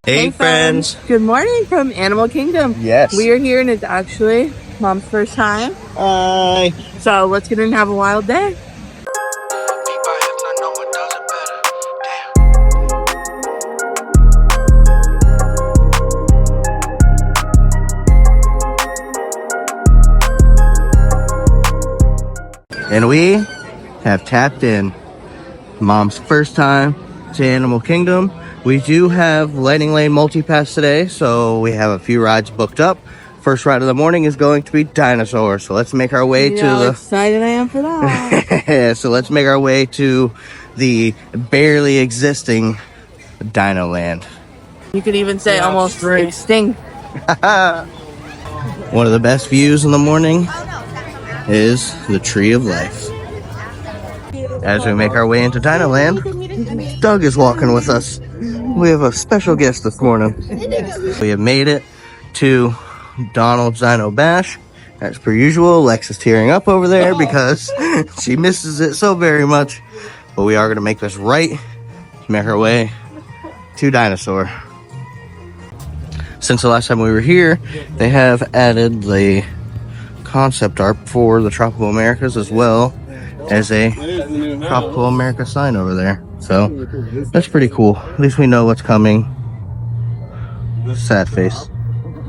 Hey friends! Good morning from Animal Kingdom. Yes. We are here and it's actually Mom's first time. Hi! So let's get in and have a wild day. And we have tapped in. Mom's first time to Animal Kingdom. We do have Lightning Lane Multi-Pass today, so we have a few rides booked up. First ride of the morning is going to be Dinosaur, so let's make our way to the... How excited I am for that. So let's make our way to the barely existing Dino Land. You could even say almost extinct. One of the best views in the morning is the Tree of Life. As we make our way into Dino Land, Doug is walking with us. We have a special guest this morning. We have made it to Donald's Dino Bash. As per usual, Lex is tearing up over there because she misses it so very much. But we are going to make this right to make our way to Dinosaur. Since the last time we were here, they have added the concept art for the Tropical Americas as well as a Tropical America sign over there. So that's pretty cool. At least we know what's coming. Sad face.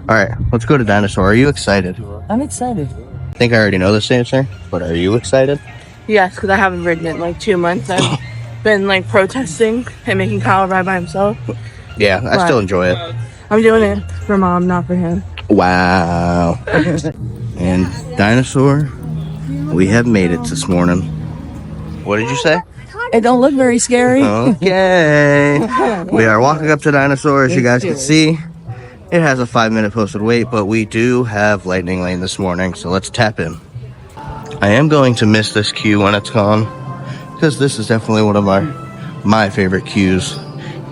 Alright, let's go to Dinosaur. Are you excited? I'm excited. I think I already know this answer, but are you excited? Yes, because I haven't ridden it in like 2 months. I've been like protesting and making Kyle ride by himself. Yeah, I still enjoy it. I'm doing it for Mom, not for him. Wow. And Dinosaur, we have made it this morning. What did you say? It don't look very scary. Okay. We are walking up to Dinosaur, as you guys can see. It has a 5-minute posted wait, but we do have Lightning Lane this morning, so let's tap in. I am going to miss this queue when it's gone, because this is definitely one of my favorite queues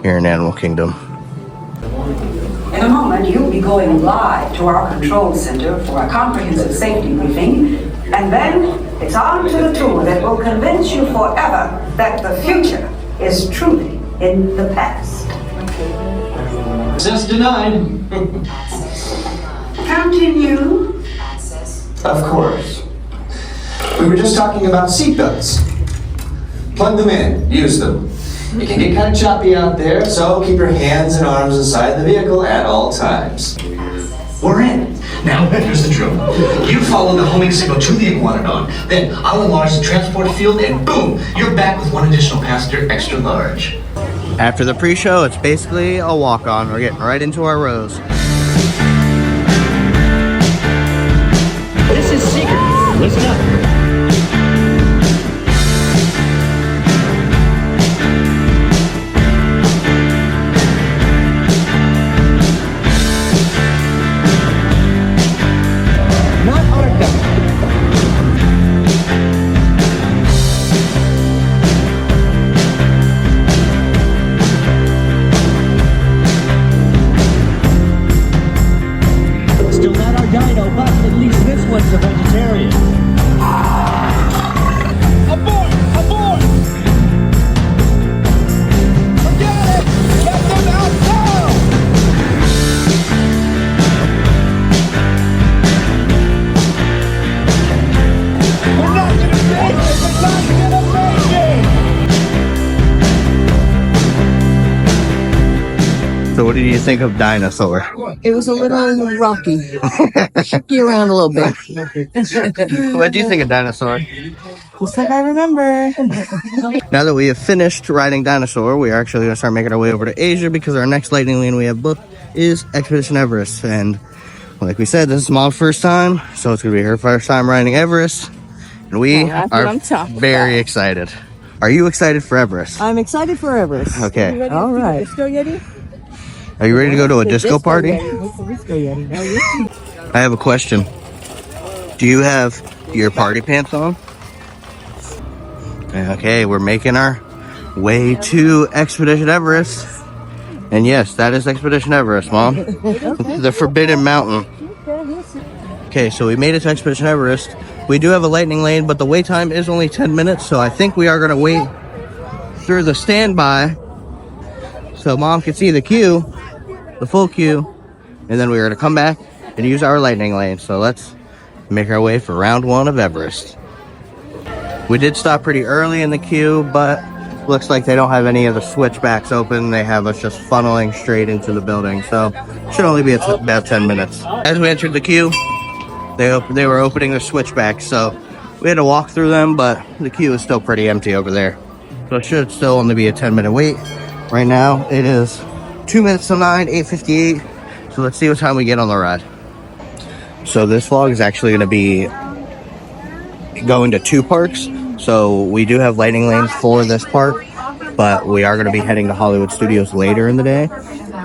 here in Animal Kingdom. In a moment, you'll be going live to our control center for a comprehensive safety briefing, and then it's on to the tour that will convince you forever that the future is truly in the past. Access denied. Continue. Of course. We were just talking about seatbelts. Plug them in, use them. It can get kind of choppy out there, so keep your hands and arms inside the vehicle at all times. We're in. Now, here's the drill. You follow the homing signal to the Iguanodon, then I'll enlarge the transport field, and boom, you're back with one additional passenger extra large. After the pre-show, it's basically a walk-on. We're getting right into our rows. This is secret. Listen up. So what did you think of Dinosaur? It was a little rocky. Shook you around a little bit. What do you think of Dinosaur? Just like I remember. Now that we have finished riding Dinosaur, we are actually going to start making our way over to Asia because our next Lightning Lane we have booked is Expedition Everest. And like we said, this is Mom's first time, so it's going to be her first time riding Everest. And we are very excited. Are you excited for Everest? I'm excited for Everest. Okay. All right. Disco Yeti? Are you ready to go to a disco party? I have a question. Do you have your party pants on? Okay, we're making our way to Expedition Everest. And yes, that is Expedition Everest, Mom. The Forbidden Mountain. Okay, so we made it to Expedition Everest. We do have a Lightning Lane, but the wait time is only 10 minutes, so I think we are going to wait through the standby so Mom can see the queue. the full queue, and then we were to come back and use our lightning lane. So let's make our way for round 1 of Everest. We did stop pretty early in the queue, but looks like they don't have any of the switchbacks open. They have us just funneling straight into the building, so should only be about 10 minutes. As we entered the queue, they were opening the switchbacks, so we had to walk through them, but the queue is still pretty empty over there. So it should still only be a 10-minute wait. Right now, it is 2 minutes to 9, 8:58. So let's see what time we get on the ride. So this vlog is actually going to be going to 2 parks. So we do have lightning lanes for this park, but we are going to be heading to Hollywood Studios later in the day.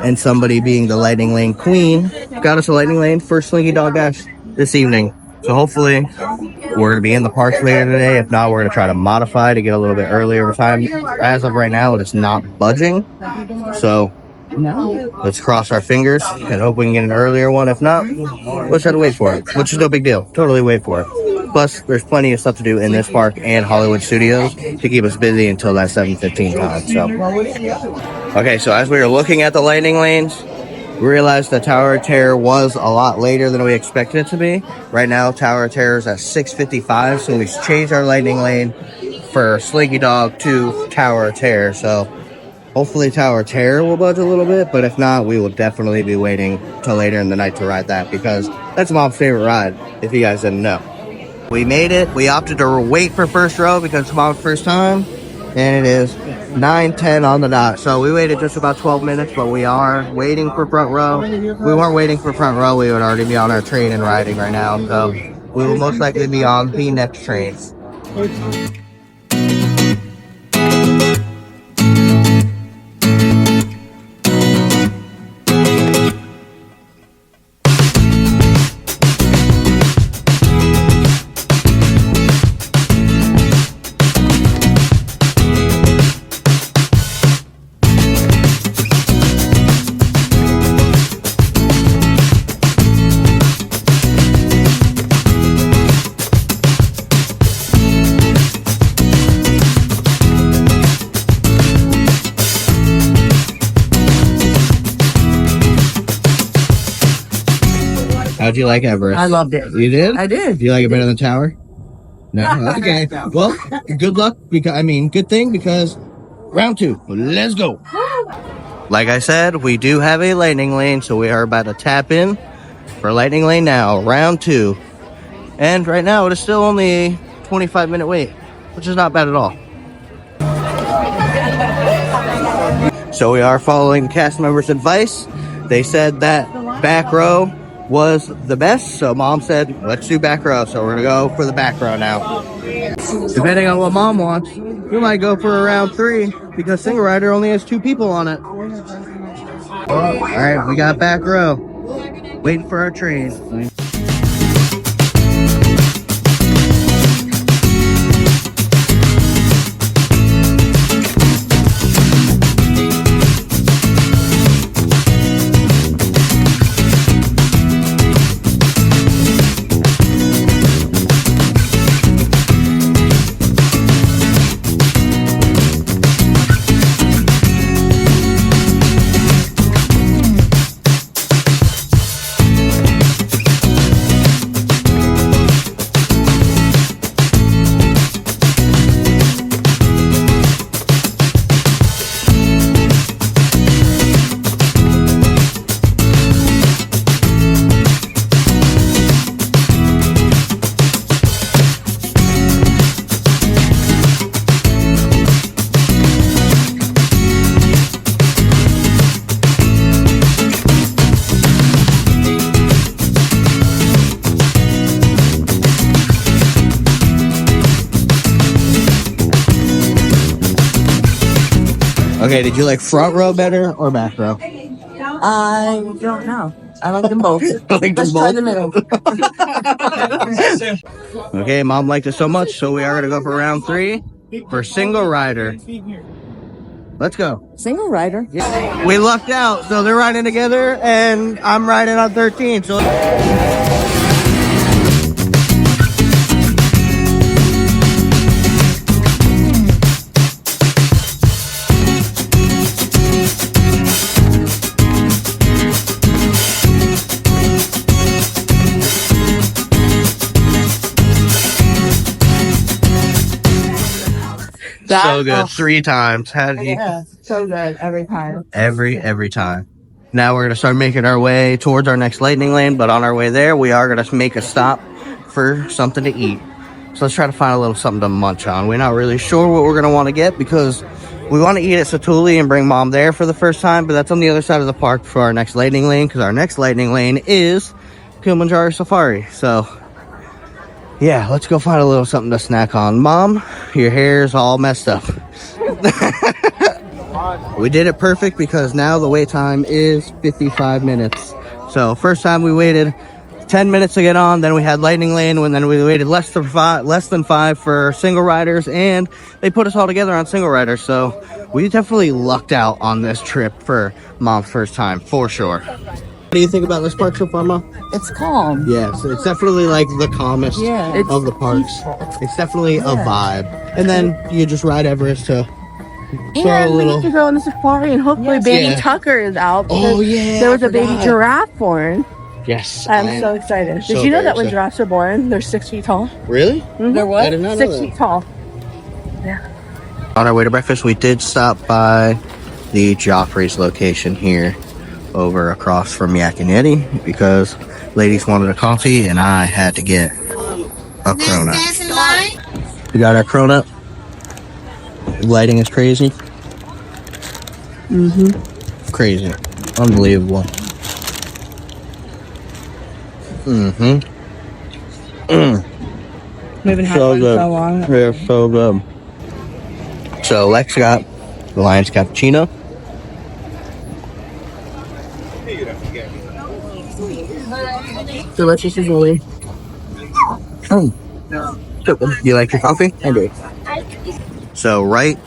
And somebody, being the lightning lane queen, got us a lightning lane for Slinky Dog Dash this evening. So hopefully we're going to be in the parks later today. If not, we're going to try to modify to get a little bit earlier time. As of right now, it is not budging. So let's cross our fingers and hope we can get an earlier one. If not, we'll try to wait for it, which is no big deal. Totally wait for it. Plus, there's plenty of stuff to do in this park and Hollywood Studios to keep us busy until that 7:15 time. So, okay, so as we were looking at the lightning lanes, we realized that Tower of Terror was a lot later than we expected it to be. Right now, Tower of Terror is at 6:55, so we changed our lightning lane for Slinky Dog to Tower of Terror. So hopefully Tower of Terror will budge a little bit, but if not, we will definitely be waiting till later in the night to ride that, because that's Mom's favorite ride, if you guys didn't know. We made it. We opted to wait for first row because it's Mom's first time, and it is 9:10 on the dot. So we waited just about 12 minutes, but we are waiting for front row. If we weren't waiting for front row, we would already be on our train and riding right now. So we will most likely be on the next train. How'd you like Everest? I loved it. You did? I did. Do you like it better than Tower? No? Okay. Well, good luck. Good thing, because round 2. Let's go. Like I said, we do have a lightning lane, so we are about to tap in for lightning lane now, round 2. And right now, it is still only a 25-minute wait, which is not bad at all. So we are following the cast members' advice. They said that back row was the best, so Mom said let's do back row, so we're gonna go for the back row now. Depending on what Mom wants, we might go for a round 3 because single rider only has 2 people on it. All right, we got back row, waiting for our train. Okay, did you like front row better or back row? I don't know. I like them both. Let's try the middle. Okay, Mom liked it so much, so we are going to go for round 3 for single rider. Let's go. Single rider? Yeah. We lucked out, so they're riding together, and I'm riding on 13. So. So good. 3 times. How did you? Yeah, so good every time. Every time. Now we're gonna start making our way towards our next lightning lane, but on our way there, we are gonna make a stop for something to eat. So let's try to find a little something to munch on. We're not really sure what we're gonna want to get because we want to eat at Satu'li and bring mom there for the first time, but that's on the other side of the park for our next lightning lane because our next lightning lane is Kilimanjaro Safari. So yeah, let's go find a little something to snack on. Mom, your hair's all messed up. We did it perfect because now the wait time is 55 minutes. So first time we waited 10 minutes to get on, then we had lightning lane, and then we waited less than five for single riders, and they put us all together on single riders. So we definitely lucked out on this trip for mom's first time, for sure. What do you think about this park so far, Mom? It's calm. Yes, it's definitely like the calmest of the parks. It's definitely a vibe. And then you just ride Everest to And we need to go on the safari, and hopefully baby Tucker is out. Oh yeah, there was a baby giraffe born. Yes, I'm so excited. Did you know that when giraffes are born, they're 6 feet tall? Really? Mm-hmm. They're what? I did not know 6 feet tall. Yeah. On our way to breakfast, we did stop by the Joffrey's location here, over across from Yak and Yeti, because ladies wanted a coffee and I had to get a cronut. We got our cronut. Lighting is crazy. Crazy. Unbelievable. We haven't had one so long. They're so good. So Lex got the Lion's Cappuccino. Delicious as really. You like your coffee? I do. So right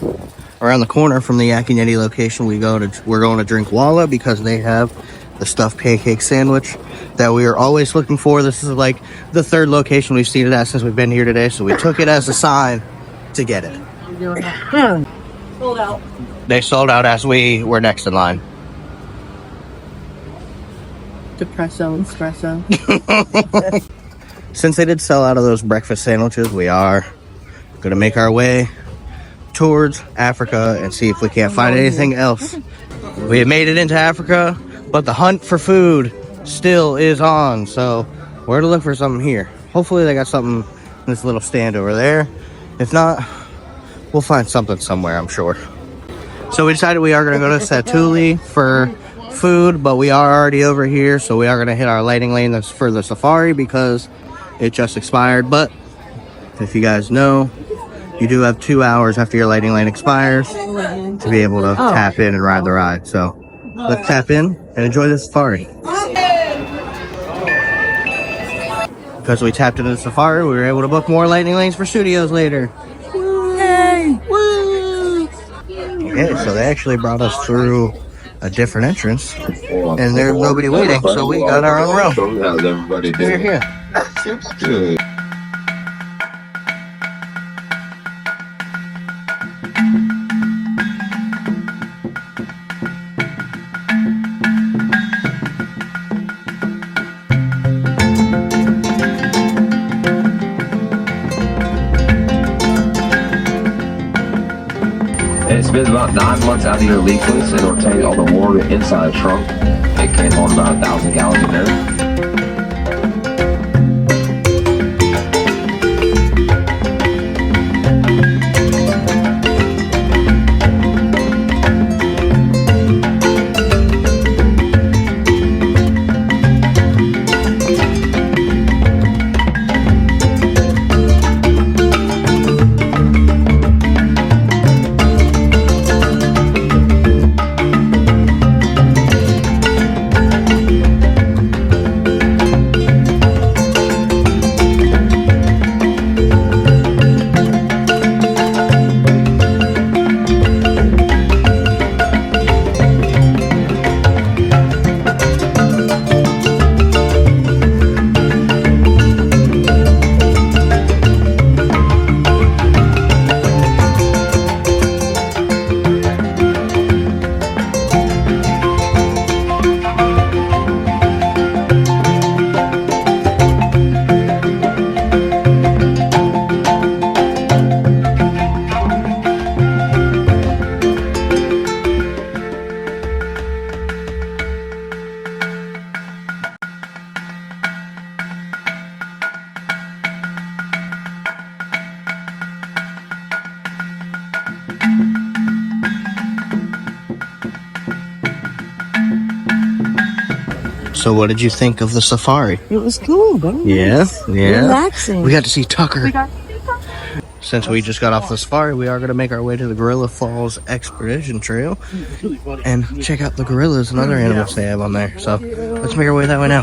around the corner from the Yak and Yeti location, we're going to Drink Walla because they have the stuffed pancake sandwich that we are always looking for. This is like the 3rd location we've seen it at since we've been here today, so we took it as a sign to get it. Sold out. They sold out as we were next in line. Depresso, espresso. Since they did sell out of those breakfast sandwiches, we are going to make our way towards Africa and see if we can't find anything else. We have made it into Africa, but the hunt for food still is on, so we're going to look for something here. Hopefully they got something in this little stand over there. If not, we'll find something somewhere, I'm sure. So we decided we are going to go to Satu'li for food, but we are already over here, so we are going to hit our lighting lane that's for the safari because it just expired. But if you guys know, you do have 2 hours after your lighting lane expires to be able to tap in and ride the ride. So let's tap in and enjoy the safari. Because we tapped into the safari, we were able to book more lightning lanes for studios later. Yay! Woo! Okay, so they actually brought us through a different entrance, and there's nobody waiting, so we got our own row. We're here. Good. It's been about 9 months out of your leakless and it'll take all the water inside the trunk. It can hold about 1,000 gallons in there. So what did you think of the safari? It was cool, bro. Yeah, yeah. Relaxing. We got to see Tucker. Since we just got off the safari, we are going to make our way to the Gorilla Falls Expedition Trail and check out the gorillas and other animals they have on there. So let's make our way that way now.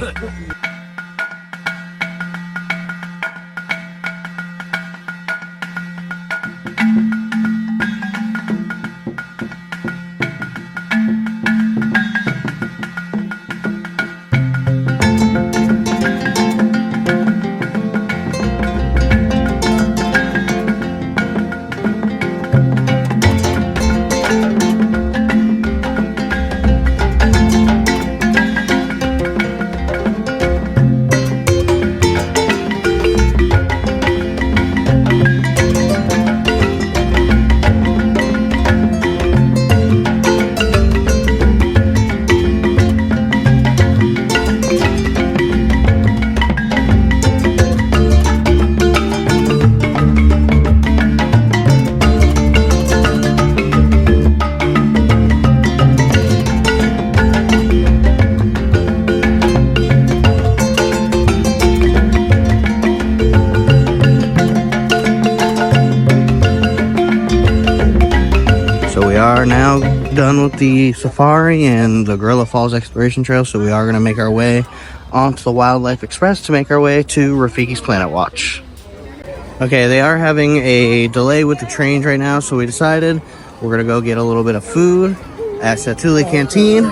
Are now done with the safari and the Gorilla Falls Exploration Trail, so we are going to make our way onto the Wildlife Express to make our way to Rafiki's Planet Watch. Okay, they are having a delay with the trains right now, so we decided we're going to go get a little bit of food at Satu'li Canteen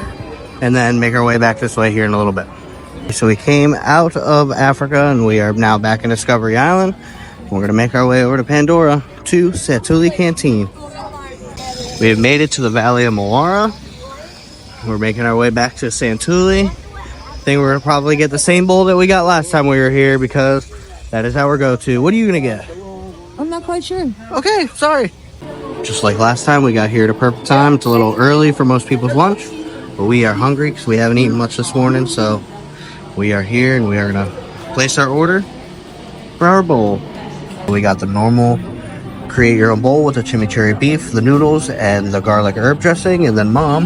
and then make our way back this way here in a little bit. So we came out of Africa and we are now back in Discovery Island. We're going to make our way over to Pandora to Satu'li Canteen. We have made it to the Valley of Moara. We're making our way back to Satu'li. I think we're going to probably get the same bowl that we got last time we were here because that is our go-to. What are you going to get? I'm not quite sure. Okay, sorry. Just like last time, we got here at a perfect time. It's a little early for most people's lunch, but we are hungry because we haven't eaten much this morning. So we are here and we are going to place our order for our bowl. We got the normal create your own bowl with the chimichurri beef, the noodles, and the garlic herb dressing. And then Mom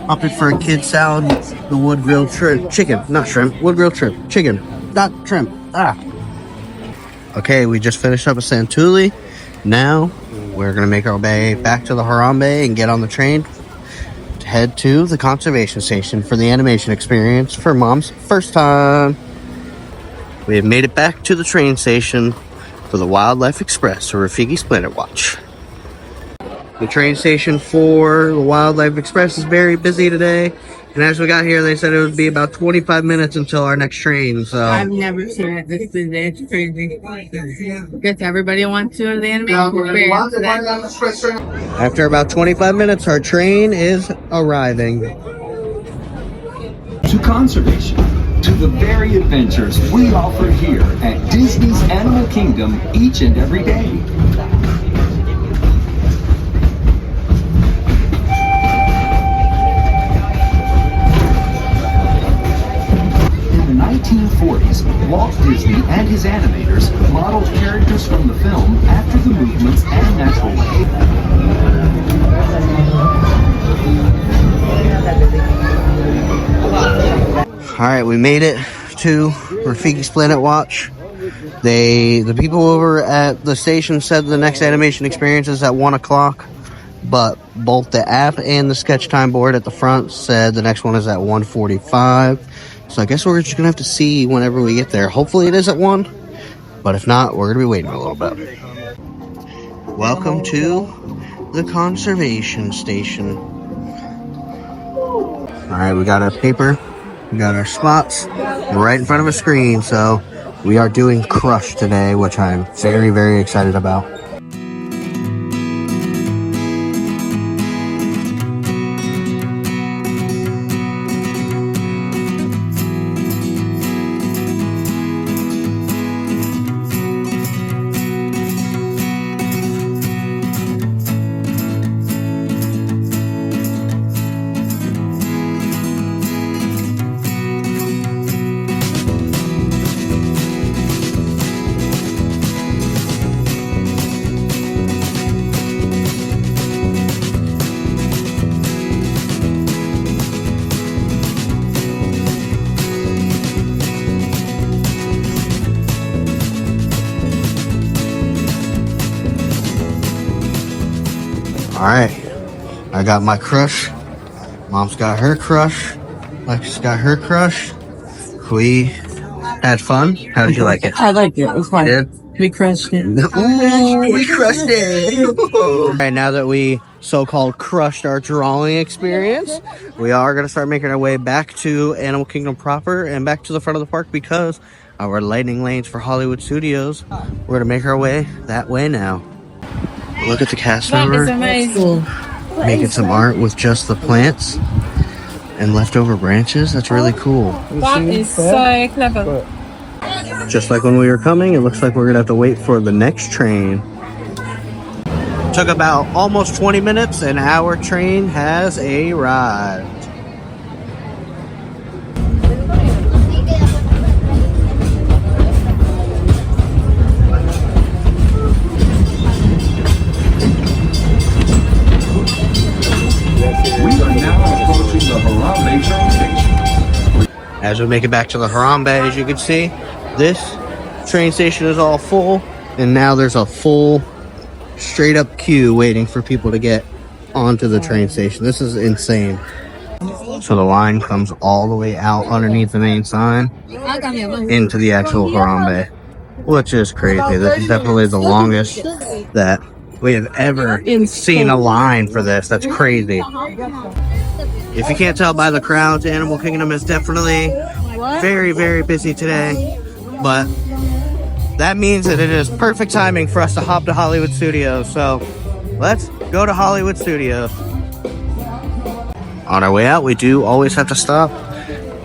opted for a kid salad, the wood grilled shrimp, chicken, not shrimp, wood grilled shrimp, chicken, not shrimp. Okay, we just finished up at Satu'li. Now we're gonna make our way back to the Harambe and get on the train to head to the conservation station for the animation experience for Mom's first time. We have made it back to the train station for the Wildlife Express or Rafiki's Planet Watch. The train station for the Wildlife Express is very busy today. And as we got here, they said it would be about 25 minutes until our next train. So I've never seen it this busy. It's crazy. Guess everybody wants to do the animation experience. after about 25 minutes, our train is arriving. To conservation, to the very adventures we offer here at Disney's Animal Kingdom each and every day. In the 1940s, Walt Disney and his animators modeled characters from the film after the movements and natural way. Alright, we made it to Rafiki's Planet Watch. The people over at the station said the next animation experience is at 1 o'clock, but both the app and the sketch time board at the front said the next one is at 1:45. So I guess we're just gonna have to see whenever we get there. Hopefully it is at 1, but if not, we're gonna be waiting a little bit. Welcome to the conservation station. Alright, we got our paper. We got our spots right in front of a screen, so we are doing Crush today, which I'm very, very excited about. Alright, I got my crush. Mom's got her crush. Lexi's got her crush. We had fun. How did you like it? I liked it. It was fun. You did? We crushed it. Ooh, we crushed it. Alright, now that we so-called crushed our drawing experience, we are going to start making our way back to Animal Kingdom proper and back to the front of the park because our lightning lanes for Hollywood Studios, we're going to make our way that way now. Look at the cast member Amazing. making some art with just the plants and leftover branches. That's really cool. That is so clever. Just like when we were coming, it looks like we're gonna have to wait for the next train. Took about almost 20 minutes and our train has arrived. We are now approaching the Harambe train station. As we make it back to the Harambe, as you can see, this train station is all full, and now there's a full straight up queue waiting for people to get onto the train station. This is insane. So the line comes all the way out underneath the main sign into the actual Harambe, which is crazy. This is definitely the longest that we have ever seen a line for this. That's crazy. If you can't tell by the crowds, Animal Kingdom is definitely very, very busy today. But that means that it is perfect timing for us to hop to Hollywood Studios. So let's go to Hollywood Studios. On our way out, we do always have to stop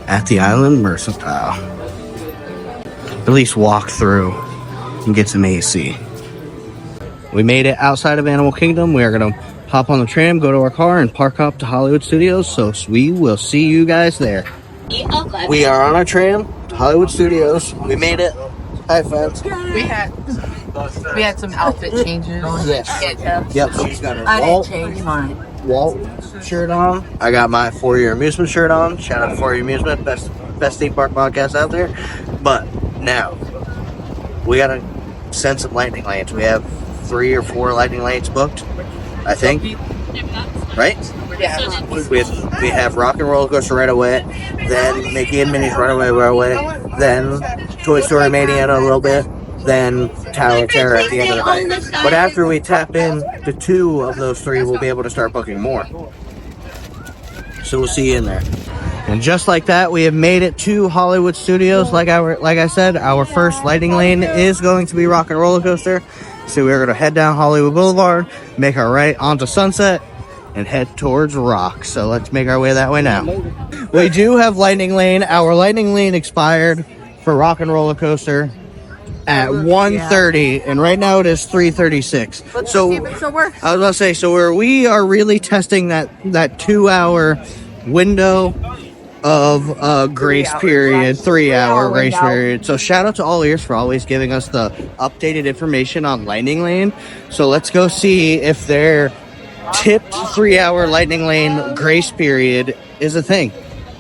at the Island Mercantile. At least walk through and get some AC. We made it outside of Animal Kingdom. We are going to hop on the tram, go to our car, and park up to Hollywood Studios. So we will see you guys there. We are on our tram to Hollywood Studios. We made it. Hi, friends. We had some outfit changes. Yes. Yep. She's got her I didn't Walt, change mine. Walt shirt on. I got my For Your Amusement shirt on. Shout out to For Your Amusement, best theme park podcast out there. But now we gotta send some lightning lanes. We have 3 or 4 lightning lanes booked, I think. Right? Yeah. We have Rock and Roller Coaster right away, then Mickey and Minnie's right away, then Toy Story Mania in a little bit, then Tower of Terror at the end of the night. But after we tap in to 2 of those 3, we'll be able to start booking more. So we'll see you in there. And just like that, we have made it to Hollywood Studios. Like I said, our first lightning lane is going to be Rock and Roller Coaster. So we're going to head down Hollywood Boulevard, make our right onto Sunset, and head towards Rock. So let's make our way that way now. We do have lightning lane. Our lightning lane expired for Rock and Roller Coaster at 1:30, and right now it is 3:36. So I was about to say, so we are really testing that 2-hour window of grace period, 3-hour grace period. So shout out to All Ears for always giving us the updated information on lightning lane. So let's go see if their tipped 3-hour lightning lane grace period is a thing.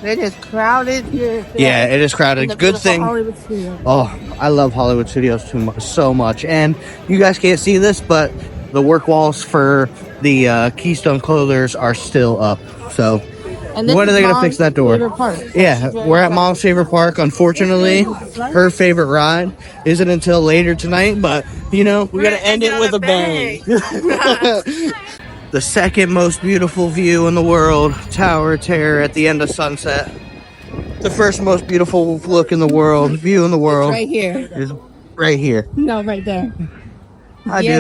It is crowded here. Yeah, it is crowded. Good thing. Oh, I love Hollywood Studios so much. And you guys can't see this, but the work walls for the Keystone Clothers are still up. So when are they going to fix that door? Yeah, we're at Mom's favorite park. Unfortunately, her favorite ride isn't until later tonight, but you know, we got to end it with a bang. The second most beautiful view in the world, Tower of Terror at the end of sunset. The first most beautiful look in the world, view in the world. Right here. Is right here. No, right there.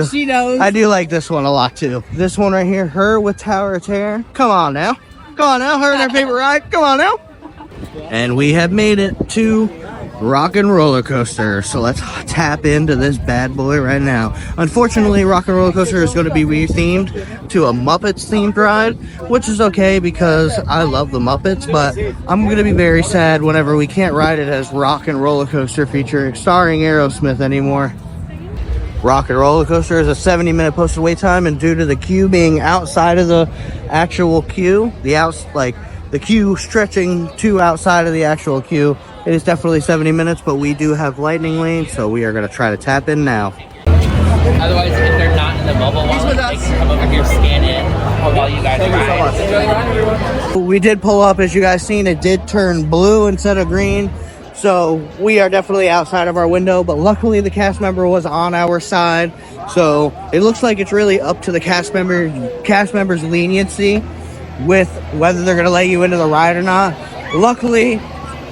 She knows. I do like this one a lot too. This one right here, her with Tower of Terror. Come on now. Her and her favorite ride. Come on now. And we have made it to Rock and Roller Coaster. So let's tap into this bad boy right now. Unfortunately, Rock and Roller Coaster is going to be rethemed to a Muppets themed ride, which is okay because I love the Muppets, but I'm going to be very sad whenever we can't ride it as Rock and Roller Coaster starring Aerosmith anymore. Rock and Roller Coaster is a 70-minute posted wait time, and due to the queue being outside of the actual queue, the queue stretching to outside of the actual queue, it is definitely 70 minutes, but we do have lightning lanes, so we are going to try to tap in now. Otherwise, if they're not the mobile wallet. They can come over here, scan in while you guys ride. We did pull up, as you guys seen, it did turn blue instead of green. So we are definitely outside of our window, but luckily the cast member was on our side. So it looks like it's really up to the cast members' leniency with whether they're going to let you into the ride or not. Luckily,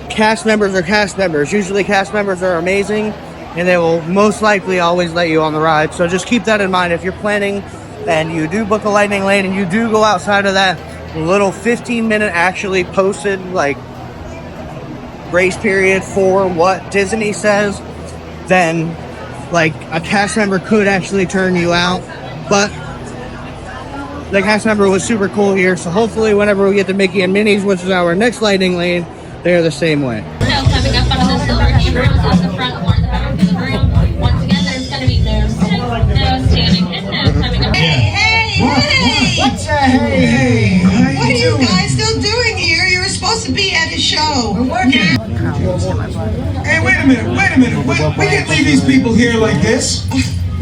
cast members are cast members. Usually cast members are amazing, and they will most likely always let you on the ride. So just keep that in mind. If you're planning and you do book a lightning lane and you do go outside of that little 15-minute actually posted like grace period for what Disney says, then like a cast member could actually turn you out. But the cast member was super cool here, so hopefully whenever we get to Mickey and Minnie's, which is our next lightning lane, they're the same way. So coming up on the silver cameras at the front or the back of the room. Once again, there's going to be no sitting, no standing, and no coming up. Hey! What's a hey? How What are you guys still doing here? You were supposed to be at a show. We're working. Hey, wait a minute. We can't leave these people here like this.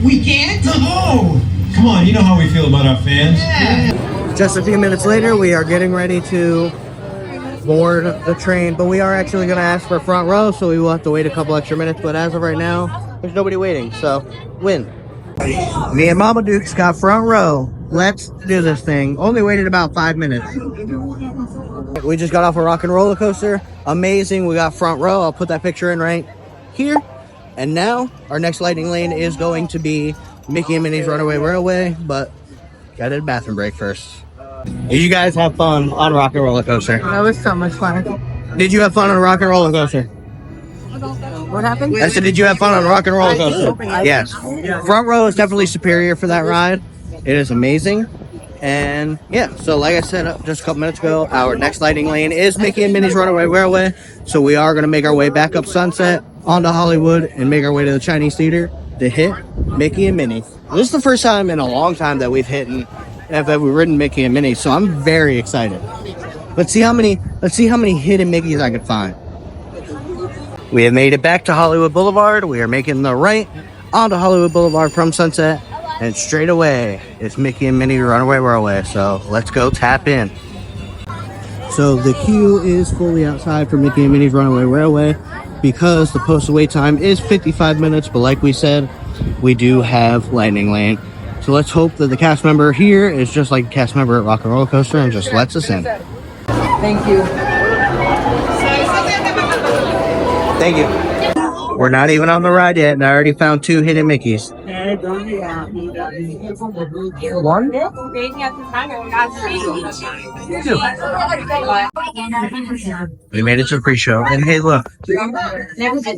We can't? No. Come on, you know how we feel about our fans. Yeah. Just a few minutes later, we are getting ready to board the train, but we are actually going to ask for front row, so we will have to wait a couple extra minutes. But as of right now, there's nobody waiting, so win. Me and Mama Duke's got front row. Let's do this thing. Only waited about 5 minutes. We just got off a rock and roller coaster. Amazing. We got front row. I'll put that picture in right here. And now our next lightning lane is going to be Mickey and Minnie's Runaway Railway, but gotta do a bathroom break first. You guys have fun on rock and roller coaster. That was so much fun. Did you have fun on a rock and roller coaster? What happened? I said, did you have fun on a rock and roller coaster? Yes. Front row is definitely superior for that ride. It is amazing. And yeah, so like I said just a couple minutes ago, our next lightning lane is Mickey and Minnie's Runaway Railway. So we are going to make our way back up Sunset onto Hollywood and make our way to the Chinese Theater to hit Mickey and Minnie. This is the first time in a long time that we've ridden Mickey and Minnie, so I'm very excited. Let's see how many hidden Mickeys I could find. We have made it back to Hollywood Boulevard. We are making the right onto Hollywood Boulevard from Sunset, and straight away it's Mickey and Minnie Runaway Railway. So let's go tap in. So the queue is fully outside for Mickey and Minnie's Runaway Railway because the posted wait time is 55 minutes. But like we said, we do have lightning lane. So let's hope that the cast member here is just like a cast member at Rock and Roller Coaster and just lets us in. Thank you. Thank you. We're not even on the ride yet, and I already found 2 hidden Mickeys. One? We made it to pre-show, and hey, look,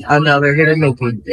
another hidden Mickey.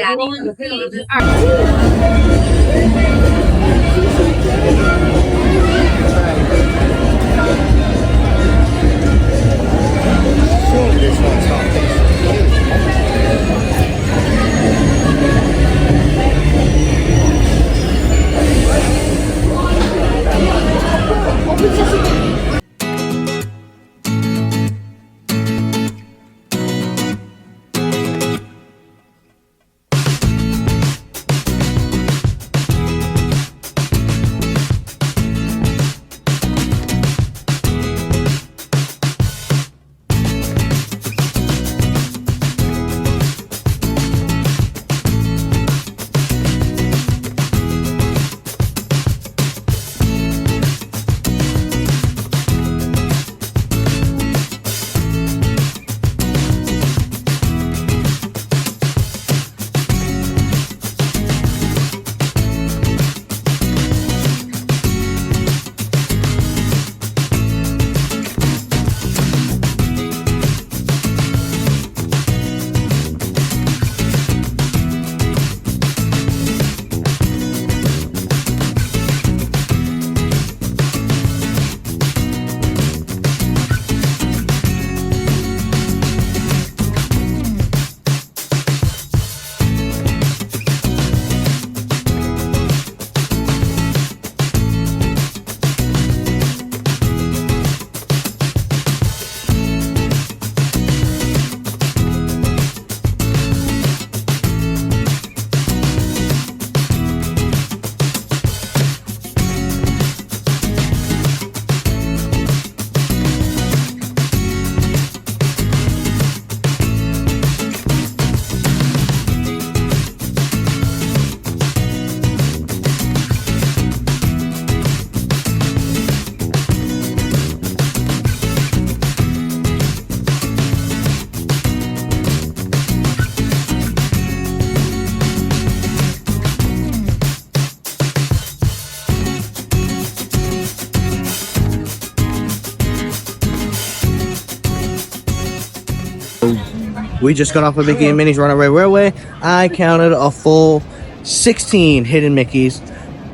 We just got off of Mickey and Minnie's Runaway Railway. I counted a full 16 hidden Mickeys.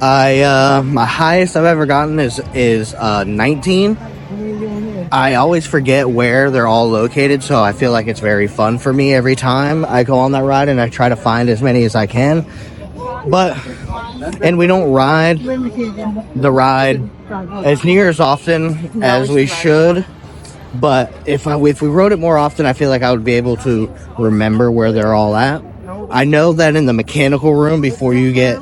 My highest I've ever gotten is 19. I always forget where they're all located, so I feel like it's very fun for me every time I go on that ride, and I try to find as many as I can. And we don't ride the ride as near as often as we should. But if we rode it more often, I feel like I would be able to remember where they're all at. I know that in the mechanical room, before you get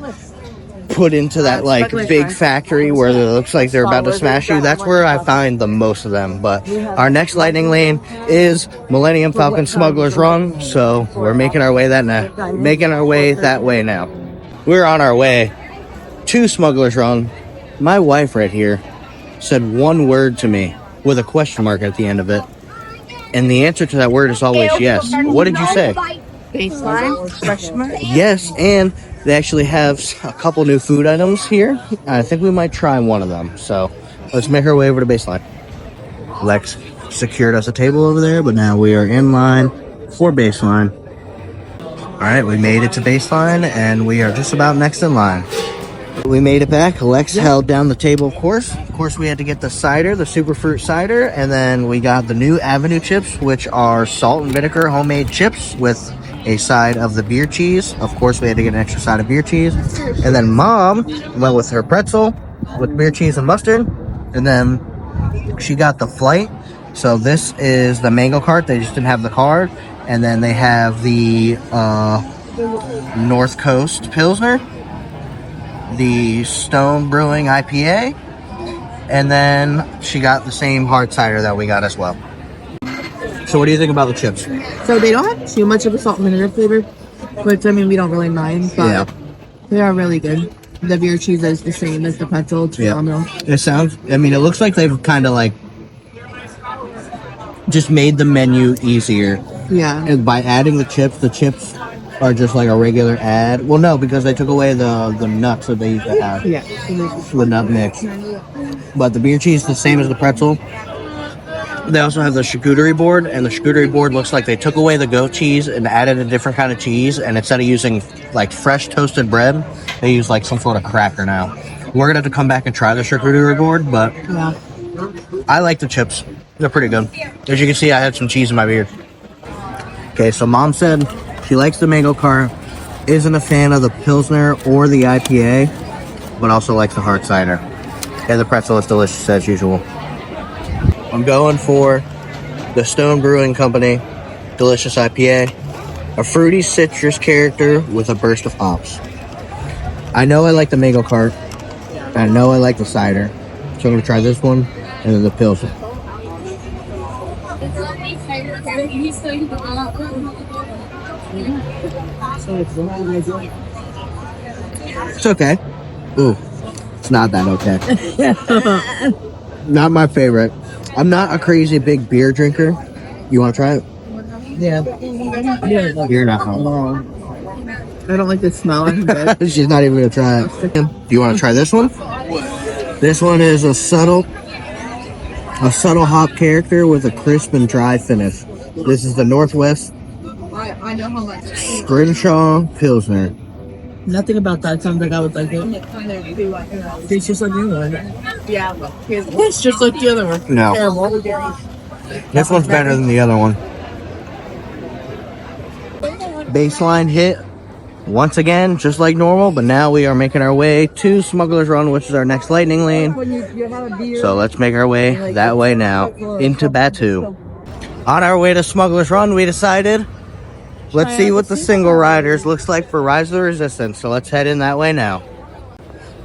put into that like big factory where it looks like they're about to smash you, that's where I find the most of them. But our next lightning lane is Millennium Falcon Smuggler's Run, so we're making our way that way now. We're on our way to Smuggler's Run. My wife right here said one word to me with a question mark at the end of it, and the answer to that word is always yes. What did you say? Baseline? Question mark? Yes, and they actually have a couple new food items here. I think we might try one of them, so let's make our way over to Baseline. Lex secured us a table over there, but now we are in line for Baseline. Alright, we made it to Baseline, and we are just about next in line. We made it back. Lex held down the table, of course. Of course, we had to get the cider, the super fruit cider, and then we got the new Avenue chips, which are salt and vinegar homemade chips with a side of the beer cheese. Of course, we had to get an extra side of beer cheese. And then Mom went with her pretzel with beer cheese and mustard. And then she got the flight. So this is the mango cart. They just didn't have the card. And then they have the North Coast Pilsner, the Stone Brewing IPA, and then she got the same hard cider that we got as well. So what do you think about the chips? So they don't have too much of a salt and vinegar flavor, which I mean we don't really mind, but they are really good. The beer cheese is the same as the pretzel. It's phenomenal. It looks like they've kind of like just made the menu easier. Yeah. And by adding the chips are just like a regular ad. Well, no, because they took away the nuts that they used to have. Yeah. The nut mix. But the beer cheese is the same as the pretzel. They also have the charcuterie board, and the charcuterie board looks like they took away the goat cheese and added a different kind of cheese, and instead of using like fresh toasted bread, they use like some sort of cracker now. We're gonna have to come back and try the charcuterie board, but I like the chips. They're pretty good. As you can see, I had some cheese in my beard. Okay, so Mom said she likes the mango cart, isn't a fan of the Pilsner or the IPA, but also likes the hard cider. And the pretzel is delicious as usual. I'm going for the Stone Brewing Company Delicious IPA, a fruity citrus character with a burst of hops. I know I like the mango cart. I know I like the cider. So I'm going to try this one and then the Pilsner. It's okay. Ooh, it's not that okay. Not my favorite. I'm not a crazy big beer drinker. You want to try it? Yeah. You're not. I don't like the smell. She's not even going to try it. Do you want to try this one? This one is a subtle hop character with a crisp and dry finish. This is the Northwest Scrimshaw Pilsner. Nothing about that sounds like I would like it. It's just like the other one. Yeah. It's just like the other one. No. Terrible. This one's better than the other one. Baseline hit once again, just like normal, but now we are making our way to Smuggler's Run, which is our next lightning lane. So let's make our way that way now, into Batu. On our way to Smuggler's Run, we decided, let's see what the single riders looks like for Rise of the Resistance. So let's head in that way now.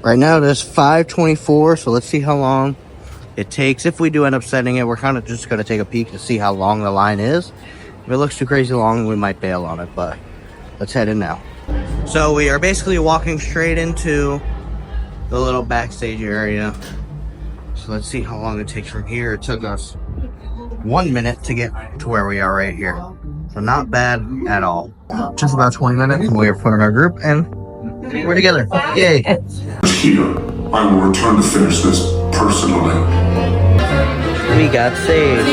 Right now it is 5:24, so let's see how long it takes. If we do end up setting it, we're kind of just going to take a peek to see how long the line is. If it looks too crazy long, we might bail on it, but let's head in now. So we are basically walking straight into the little backstage area. So let's see how long it takes from here. It took us 1 minute to get to where we are right here. So not bad at all. Just about 20 minutes and we are put in our group and we're together. Yay. Here, I will return to finish this personally. We got saved.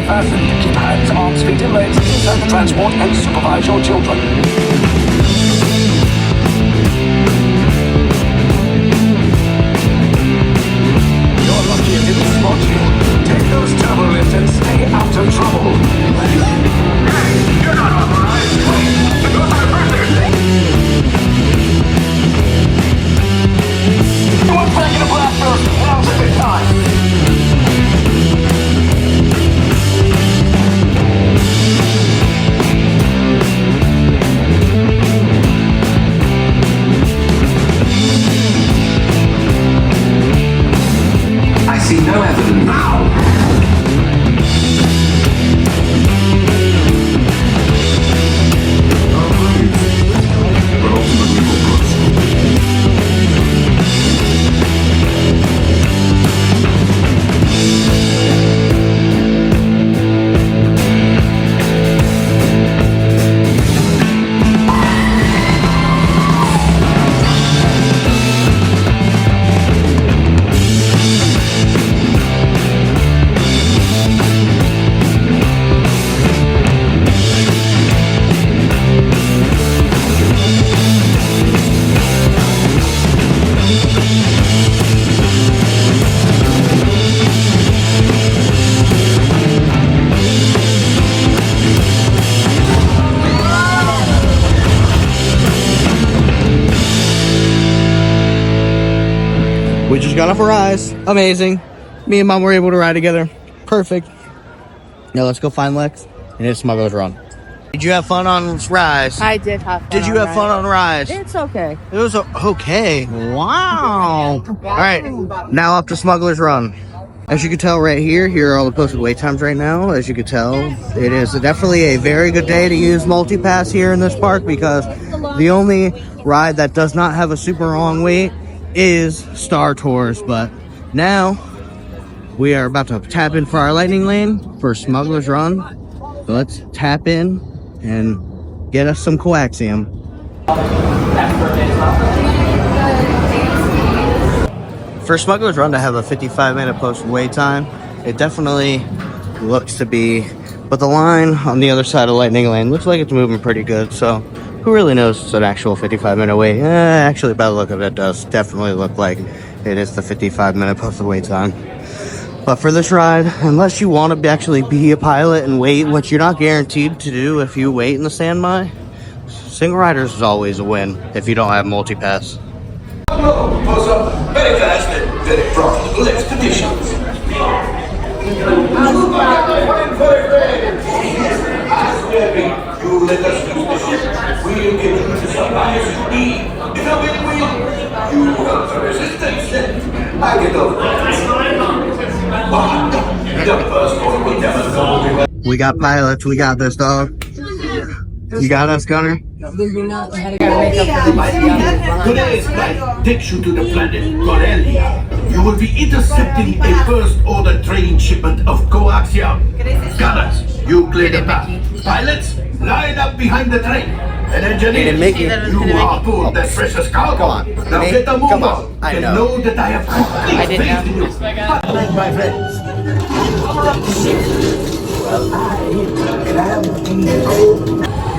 fastened. Keep hands, arms, feet, and legs inside the transport and supervise your children. You're lucky it didn't spot you. Take those turbo lifts and stay out of trouble. Hey, you're not authorized. Wait, the doors are reversing. You want back in the blast first? Now's a good time. I see no evidence now. We just got off a rise. Amazing. Me and Mom were able to ride together. Perfect. Now let's go find Lex and hit Smuggler's Run. Did you have fun on Rise? I did have fun. Did you have fun on Rise? It's okay. It was okay. Wow. All right. Now up to Smuggler's Run. As you can tell right here are all the posted wait times right now. As you can tell, it is definitely a very good day to use multi-pass here in this park because the only ride that does not have a super long wait is Star Tours. But now we are about to tap in for our lightning lane for Smuggler's Run. So let's tap in and get us some coaxium. For Smuggler's Run to have a 55-minute posted wait time, it definitely looks to be, but the line on the other side of Lightning Lane looks like it's moving pretty good, so who really knows it's an actual 55-minute wait? Actually, by the look of it, does definitely look like it is the 55-minute posted wait time. But for this ride, unless you want to actually be a pilot and wait, which you're not guaranteed to do if you wait in the standby, single riders is always a win if you don't have multi-pass. Very fast and very profitable expeditions. You let us use the ship. We'll get you to supplies you need. It's a win-win. You help the resistance. I get over that. We got pilots. We got this, dog. You got us, Gunner? Today's flight takes you to the planet Corellia. You will be intercepting a first-order train shipment of coaxium. Gunners, you clear the path. Pilots, line up behind the train. And engineers, you harpoon that precious cargo. Now get the move on and know that I have complete faith in you. My friends. Well, I am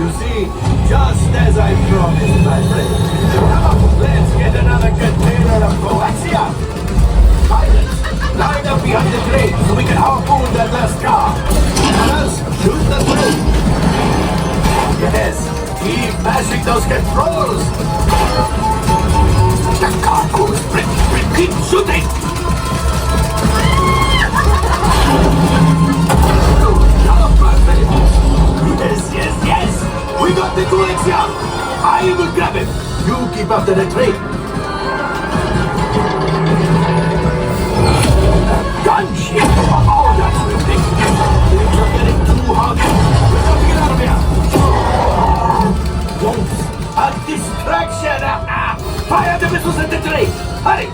you see, just as I promised, my friend. Come on, let's get another container of coaxium. Pilots, line up behind the train so we can harpoon that last car. Gunners, shoot the train. Yes, keep mashing those controls. The car goes keep shooting. Yes. We got the coaxium. I will grab it. You keep after the train. Gunship. Oh, that's ridiculous. Things are getting too hot. We're going to get out of here. Wolves, a distraction. Fire the missiles at the train. Hurry.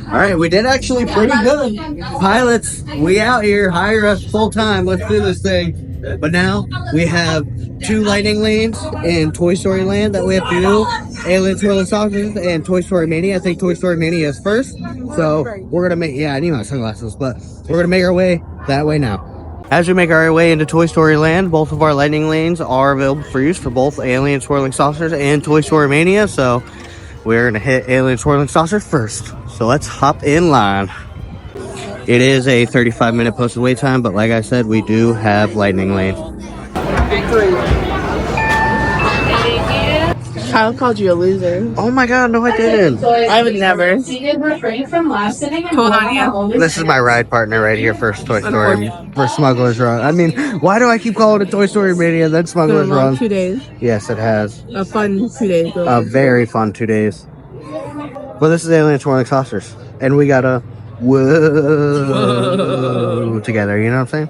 All right, we did actually pretty good. Pilots, we out here. Hire us full time. Let's do this thing. But now we have 2 lightning lanes in Toy Story Land that we have to do. Alien Swirling Saucers and Toy Story Mania. I think Toy Story Mania is first. So we're going to make, yeah, I need my sunglasses, but we're going to make our way that way now. As we make our way into Toy Story Land, both of our lightning lanes are available for use for both Alien Swirling Saucers and Toy Story Mania. So we're going to hit Alien Swirling Saucers first. So let's hop in line. It is a 35-minute posted wait time, but like I said, we do have lightning lane. Kyle called you a loser. Oh my god, no I didn't. I would never. This is my ride partner right here for Toy Story, for Smuggler's Run. I mean, why do I keep calling it Toy Story Mania then Smuggler's Run? 2 days. Yes, it has. A fun 2 days. A very fun 2 days. Well, this is Alien Swirling Saucers, and we gotta whoa together, you know what I'm saying?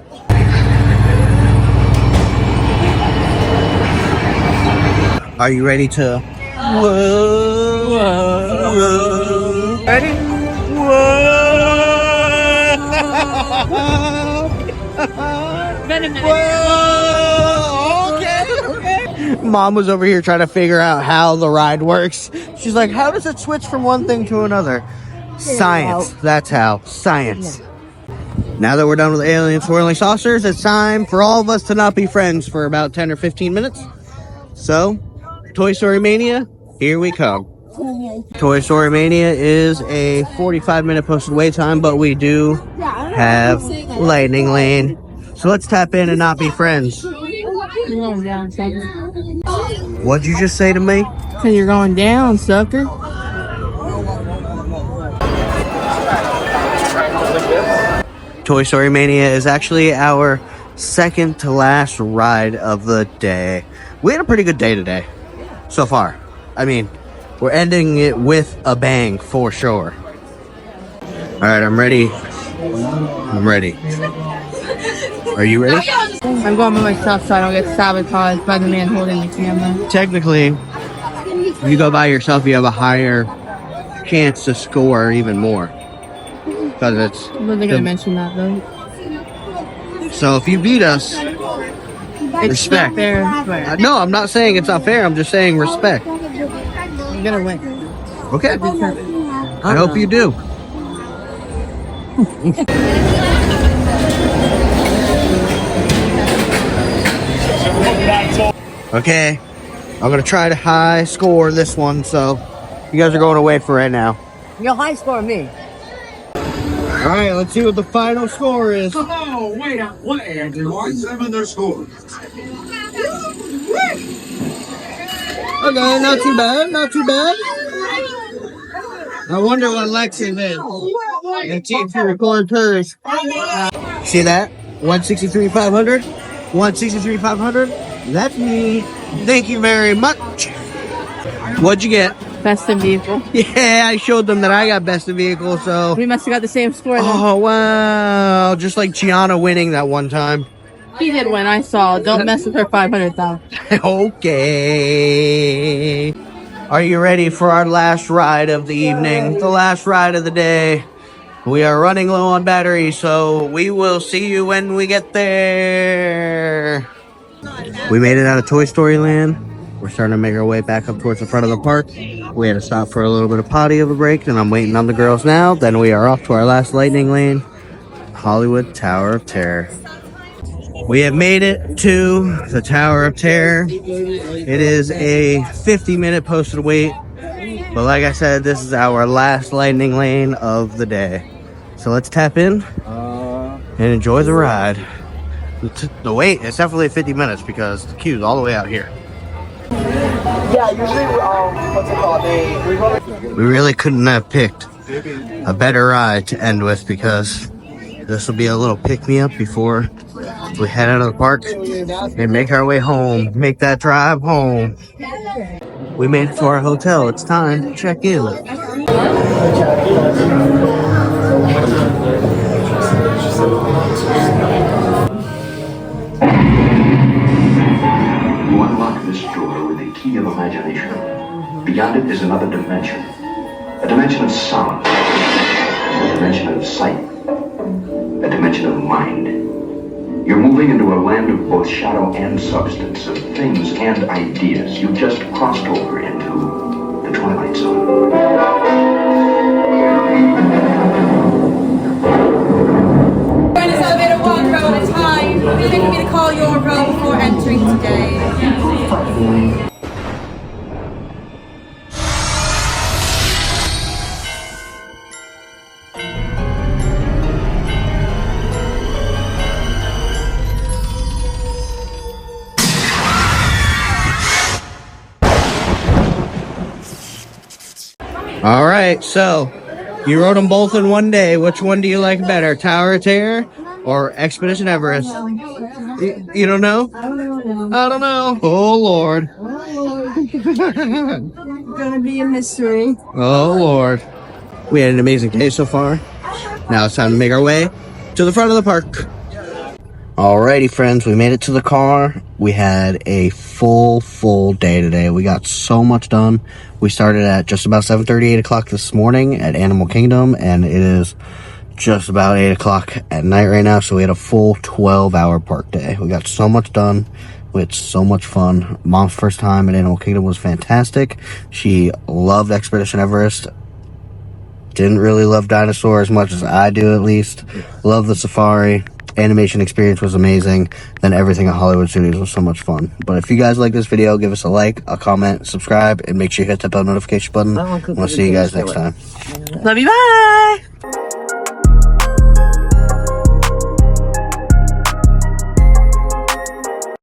Are you ready to whoa? Whoa. Ready? Whoa! Okay. Mom was over here trying to figure out how the ride works. She's like, how does it switch from one thing to another? Science. That's how. Science. Now that we're done with Alien Swirling Saucers, it's time for all of us to not be friends for about 10 or 15 minutes. So, Toy Story Mania, here we come. Toy Story Mania is a 45-minute posted wait time, but we do have lightning lane. So let's tap in and not be friends. What'd you just say to me? So you're going down, sucker. Toy Story Mania is actually our second to last ride of the day. We had a pretty good day today, so far. I mean, we're ending it with a bang for sure. All right, I'm ready. I'm ready. Are you ready? I'm going by myself so I don't get sabotaged by the man holding the camera. Technically, if you go by yourself, you have a higher chance to score even more. Because it's... I wasn't going to mention that, though. So if you beat us, It's respect. not fair. No, I'm not saying it's not fair. I'm just saying respect. You're going to win. Okay. I hope you do. Okay. I'm going to try to high score this one, so you guys are going away for right now. You'll high score me. All right, let's see what the final score is. Oh, wait up. What, Andrew? Why 7 their score? Okay, not too bad, not too bad. I wonder what Lexi did. Let's see if she records hers. See that? 163,500? 163,500? That's me. Thank you very much. What'd you get? Best in vehicle. Yeah, I showed them that I got best of vehicle, so... We must have got the same score then. Oh, wow. Just like Gianna winning that one time. He did win, I saw. Don't mess with her 500,000. Okay. Are you ready for our last ride of the evening? The last ride of the day. We are running low on battery, so we will see you when we get there. We made it out of Toy Story Land. We're starting to make our way back up towards the front of the park. We had to stop for a little bit of potty of a break, and I'm waiting on the girls now. Then we are off to our last lightning lane, Hollywood Tower of Terror. We have made it to the Tower of Terror. It is a 50-minute posted wait, but like I said, this is our last lightning lane of the day. So let's tap in and enjoy the ride. The wait is definitely 50 minutes because the queue's all the way out here. Yeah, usually, what's it called? We really couldn't have picked a better ride to end with because this will be a little pick-me-up before we head out of the park and make our way home, make that drive home. We made it to our hotel. It's time to check in. You unlock this door with the key of imagination. Beyond it is another dimension. A dimension of sound. A dimension of sight. A dimension of mind. You're moving into a land of both shadow and substance, of things and ideas. You've just crossed over into the Twilight Zone. Going to elevator 1, row at a time. You're going to call your row before entering today. All right, so you rode them both in one day. Which one do you like better, Tower of Terror or Expedition Everest? You don't know? I don't know. Oh, Lord. Gonna be a mystery. Oh, Lord. We had an amazing day so far. Now it's time to make our way to the front of the park. Alrighty, friends, we made it to the car. We had a full day today. We got so much done. We started at just about 7:30, 8 o'clock this morning at Animal Kingdom, and it is just about 8 o'clock at night right now, so we had a full 12-hour park day. We got so much done. We had so much fun. Mom's first time at Animal Kingdom was fantastic. She loved Expedition Everest. Didn't really love dinosaurs as much as I do, at least. Love the safari. Animation experience was amazing. Then everything at Hollywood Studios was so much fun. But if you guys like this video, give us a like, a comment, subscribe, and make sure you hit that bell notification button. We'll see you guys next time. Love you, bye!